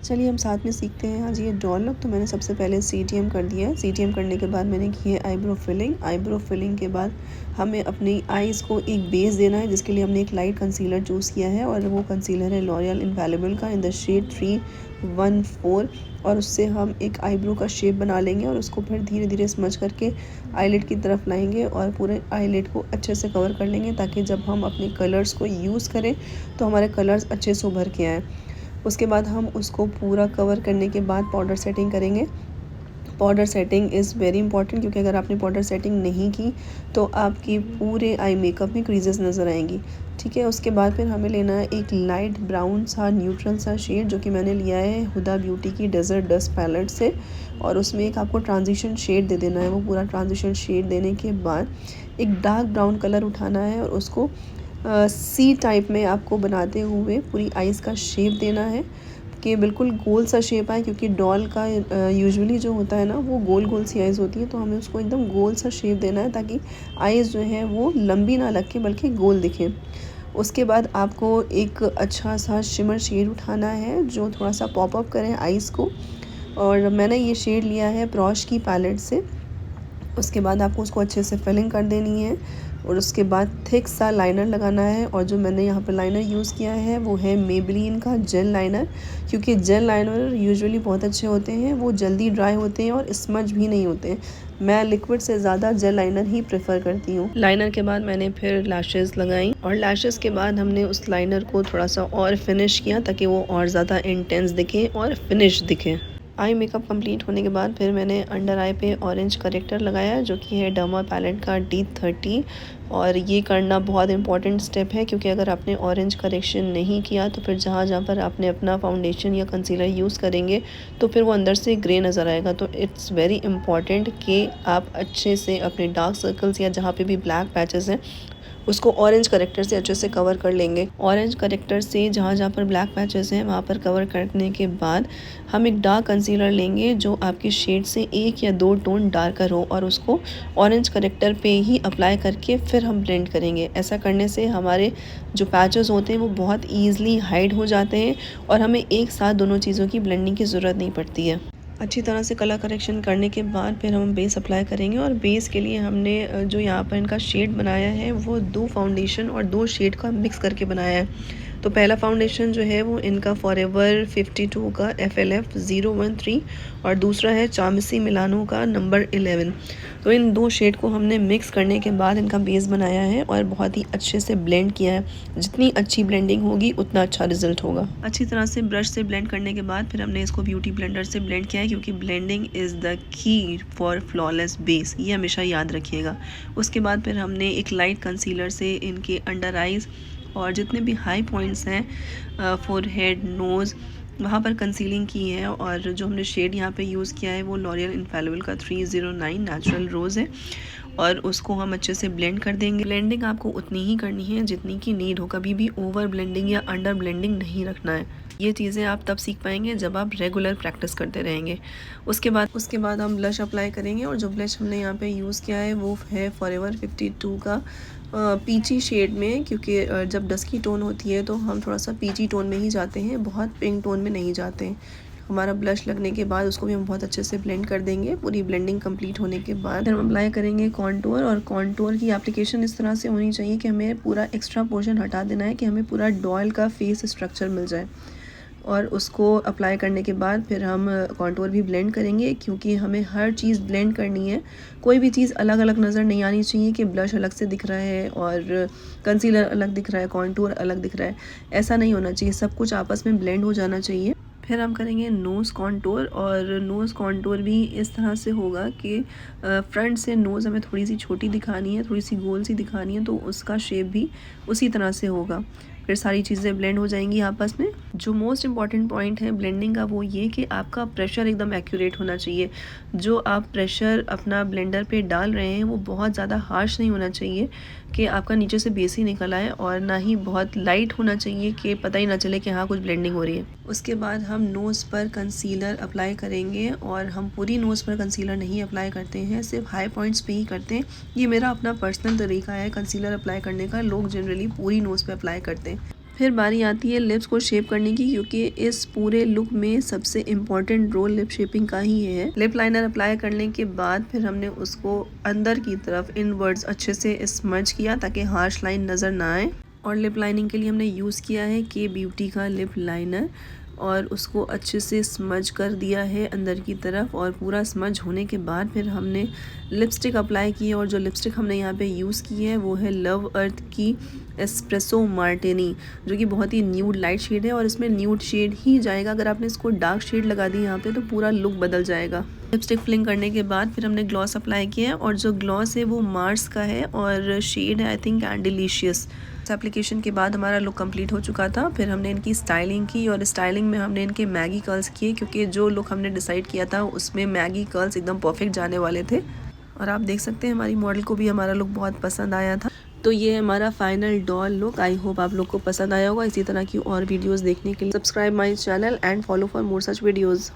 चलिए हम साथ में सीखते हैं आज ये डॉल लुक। तो मैंने सबसे पहले CTM कर दिया है। CTM करने के बाद मैंने की है आईब्रो फिलिंग। आईब्रो फिलिंग के बाद हमें अपनी आईज़ को एक बेस देना है, जिसके लिए हमने एक लाइट कंसीलर चूज़ किया है और वो कंसीलर है लॉरियल इनफैलिबल का इन द शेड 314। और उससे हम एक आईब्रो का शेप बना लेंगे और उसको फिर धीरे धीरे स्मज करके आईलिड की तरफ लाएंगे और पूरे आईलिड को अच्छे से कवर कर लेंगे, ताकि जब हम अपने कलर्स को यूज़ करें तो हमारे कलर्स अच्छे से उभर के आएँ। उसके बाद हम उसको पूरा कवर करने के बाद पाउडर सेटिंग करेंगे। Powder setting is very important, क्योंकि अगर आपने पाउडर सेटिंग नहीं की तो आपकी पूरे आई मेकअप में क्रीजेस नज़र आएंगी। ठीक है, उसके बाद फिर हमें लेना है एक लाइट ब्राउन सा न्यूट्रल सा शेड, जो कि मैंने लिया है हुदा ब्यूटी की डेजर्ट डस्ट पैलेट से। और उसमें एक आपको ट्रांजिशन शेड दे देना है। वो पूरा ट्रांजिशन शेड देने के बाद एक डार्क ब्राउन कलर उठाना है और उसको सी टाइप में आपको बनाते हुए पूरी आइज़ का शेप देना है कि बिल्कुल गोल सा शेप आए, क्योंकि डॉल का यूजुअली जो होता है ना वो गोल गोल सी आइज़ होती है। तो हमें उसको एकदम गोल सा शेप देना है, ताकि आइज़ जो है वो लंबी ना लग के बल्कि गोल दिखें। उसके बाद आपको एक अच्छा सा शिमर शेड उठाना है जो थोड़ा सा पॉप अप करे आइज़ को, और मैंने ये शेड लिया है ब्रश की पैलेट से। उसके बाद आपको उसको अच्छे से फिलिंग कर देनी है और उसके बाद थिक सा लाइनर लगाना है। और जो मैंने यहाँ पर लाइनर यूज़ किया है वो है मेबेलिन का जेल लाइनर, क्योंकि जेल लाइनर यूजुअली बहुत अच्छे होते हैं, वो जल्दी ड्राई होते हैं और स्मज भी नहीं होते हैं। मैं लिक्विड से ज़्यादा जेल लाइनर ही प्रेफर करती हूँ। लाइनर के बाद मैंने फिर लैशेज़ लगाई और लैशेज़ के बाद हमने उस लाइनर को थोड़ा सा और फिनिश किया, ताकि वो और ज़्यादा इंटेंस दिखे और फिनिश दिखे। आई मेकअप कंप्लीट होने के बाद फिर मैंने अंडर आई पे ऑरेंज करेक्टर लगाया, जो कि है डर्मा पैलेट का D30। और ये करना बहुत इंपॉर्टेंट स्टेप है, क्योंकि अगर आपने ऑरेंज करेक्शन नहीं किया तो फिर जहाँ जहाँ पर आपने अपना फाउंडेशन या कंसीलर यूज़ करेंगे तो फिर वो अंदर से ग्रे नज़र आएगा। तो इट्स वेरी इंपॉर्टेंट कि आप अच्छे से अपने डार्क सर्कल्स या जहाँ पे भी ब्लैक पैचेस हैं उसको ऑरेंज करेक्टर से अच्छे से कवर कर लेंगे। ऑरेंज करेक्टर से जहाँ जहाँ पर ब्लैक पैचेस हैं वहाँ पर कवर करने के बाद हम एक डार्क कंसीलर लेंगे जो आपके शेड से 1 या 2 टोन डार्कर हो, और उसको ऑरेंज करेक्टर पे ही अप्लाई करके फिर हम ब्लेंड करेंगे। ऐसा करने से हमारे जो पैचेस होते हैं वो बहुत ईज़िली हाइड हो जाते हैं और हमें एक साथ दोनों चीज़ों की ब्लेंडिंग की ज़रूरत नहीं पड़ती है। अच्छी तरह से कलर करेक्शन करने के बाद फिर हम बेस अप्लाई करेंगे। और बेस के लिए हमने जो यहाँ पर इनका शेड बनाया है वो 2 फाउंडेशन और 2 शेड का मिक्स करके बनाया है। तो पहला फाउंडेशन जो है वो इनका फॉरएवर 52 का FLF 013 और दूसरा है चामसी मिलानो का नंबर 11। तो इन 2 शेड को हमने मिक्स करने के बाद इनका बेस बनाया है और बहुत ही अच्छे से ब्लेंड किया है। जितनी अच्छी ब्लेंडिंग होगी उतना अच्छा रिजल्ट होगा। अच्छी तरह से ब्रश से ब्लेंड करने के बाद फिर हमने इसको ब्यूटी ब्लेंडर से ब्लेंड किया है, क्योंकि blending is the key for flawless base, ये हमेशा याद रखिएगा। उसके बाद फिर हमने एक लाइट कंसीलर से इनके अंडर आइज़ और जितने भी हाई पॉइंट्स हैं फोरहेड नोज़ वहाँ पर कंसीलिंग की है। और जो हमने शेड यहाँ पे यूज़ किया है वो लॉरियल इनफैलिबल का 309 नेचुरल रोज़ है, और उसको हम अच्छे से ब्लेंड कर देंगे। ब्लेंडिंग आपको उतनी ही करनी है जितनी की नीड हो, कभी भी ओवर ब्लेंडिंग या अंडर ब्लेंडिंग नहीं रखना है। ये चीज़ें आप तब सीख पाएंगे जब आप रेगुलर प्रैक्टिस करते रहेंगे। उसके बाद हम ब्लश अप्लाई करेंगे, और जो ब्लश हमने यहाँ पे यूज़ किया है वो है फॉरएवर 52 का पीची शेड में, क्योंकि जब डस्की टोन होती है तो हम थोड़ा सा पीची टोन में ही जाते हैं, बहुत पिंक टोन में नहीं जाते हैं। हमारा ब्लश लगने के बाद उसको भी हम बहुत अच्छे से ब्लेंड कर देंगे। पूरी ब्लेंडिंग कंप्लीट होने के बाद हम अप्लाई करेंगे कॉन्टूर, और कॉन्टूर की एप्लीकेशन इस तरह से होनी चाहिए कि हमें पूरा एक्स्ट्रा पोर्शन हटा देना है, कि हमें पूरा डॉल का फेस स्ट्रक्चर मिल जाए। और उसको अप्लाई करने के बाद फिर हम कॉन्टूर भी ब्लेंड करेंगे, क्योंकि हमें हर चीज़ ब्लेंड करनी है। कोई भी चीज़ अलग अलग नज़र नहीं आनी चाहिए कि ब्लश अलग से दिख रहा है और कंसीलर अलग दिख रहा है, कॉन्टूर अलग दिख रहा है। ऐसा नहीं होना चाहिए, सब कुछ आपस में ब्लेंड हो जाना चाहिए। फिर हम करेंगे नोज़ कॉन्टूर, और नोज़ कॉन्टूर भी इस तरह से होगा कि फ्रंट से नोज़ हमें थोड़ी सी छोटी दिखानी है, थोड़ी सी गोल सी दिखानी है, तो उसका शेप भी उसी तरह से होगा। फिर सारी चीज़ें ब्लेंड हो जाएंगी आपस में। जो मोस्ट इम्पॉर्टेंट पॉइंट है ब्लेंडिंग का वो ये कि आपका प्रेशर एकदम एक्यूरेट होना चाहिए। जो आप प्रेशर अपना ब्लेंडर पे डाल रहे हैं वो बहुत ज़्यादा हार्श नहीं होना चाहिए कि आपका नीचे से बेस ही निकल आए, और ना ही बहुत लाइट होना चाहिए कि पता ही ना चले कि हाँ कुछ ब्लेंडिंग हो रही है। उसके बाद हम नोज़ पर कंसीलर अप्लाई करेंगे, और हम पूरी नोज़ पर कंसीलर नहीं अप्लाई करते हैं, सिर्फ हाई पॉइंट्स पे ही करते हैं। ये मेरा अपना पर्सनल तरीका है कंसीलर अप्लाई करने का, लोग जनरली पूरी नोज़ पे अप्लाई करते हैं। फिर बारी आती है लिप्स को शेप करने की, क्योंकि इस पूरे लुक में सबसे इम्पॉर्टेंट रोल लिप शेपिंग का ही है। लिप लाइनर अप्लाई करने के बाद फिर हमने उसको अंदर की तरफ इनवर्ड्स अच्छे से स्मज किया ताकि हार्श लाइन नज़र ना आए। और लिप लाइनिंग के लिए हमने यूज़ किया है के ब्यूटी का लिप लाइनर और उसको अच्छे से स्मज कर दिया है अंदर की तरफ। और पूरा स्मज होने के बाद फिर हमने लिपस्टिक अप्लाई की है और जो लिपस्टिक हमने यहाँ पे यूज़ की है वो है लव अर्थ की एस्प्रेसो मार्टिनी, जो कि बहुत ही न्यूड लाइट शेड है और इसमें न्यूड शेड ही जाएगा। अगर आपने इसको डार्क शेड लगा दी यहाँ पे तो पूरा लुक बदल जाएगा। लिपस्टिक फिलिंग करने के बाद फिर हमने ग्लॉस अप्लाई किया है और जो ग्लॉस है वो मार्स का है और शेड है आई थिंक कैंडिलिशियस। इस एप्लीकेशन के बाद हमारा लुक कंप्लीट हो चुका था। फिर हमने इनकी स्टाइलिंग की और स्टाइलिंग में हमने इनके मैगी कर्ल्स किए, क्योंकि जो लुक हमने डिसाइड किया था उसमें मैगी कर्ल्स एकदम परफेक्ट जाने वाले थे। और आप देख सकते हैं हमारी मॉडल को भी हमारा लुक बहुत पसंद आया था। तो ये हमारा final doll look. I hope आप लोग को पसंद आया होगा। इसी तरह की और वीडियोस देखने के लिए subscribe my channel and follow for more such videos.